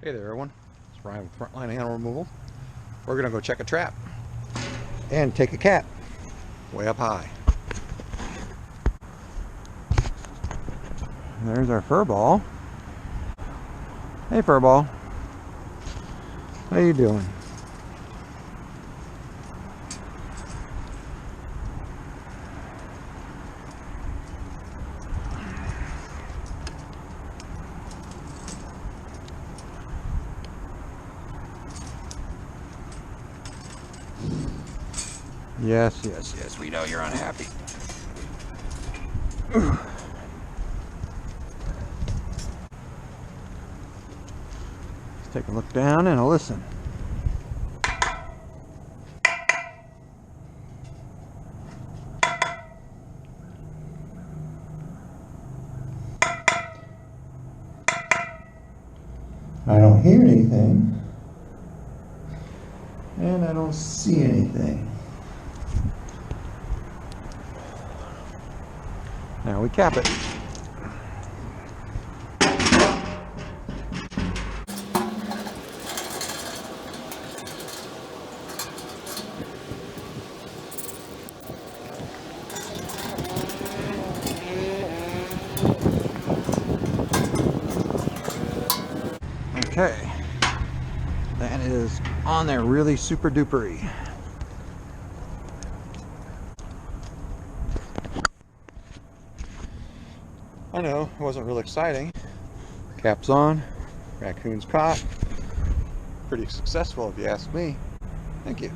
Hey there everyone, it's Ryan with Frontline Animal Removal. We're going to go check a trap and take a cat way up high. There's our fur ball. Hey fur ball, how you doing? Yes, we know you're unhappy. Let's take a look down and a listen. I don't hear anything, and I don't see anything. Now we cap it. Okay, that is on there really super dupery. I know, it wasn't real exciting. Caps on, raccoons caught. Pretty successful if you ask me. Thank you.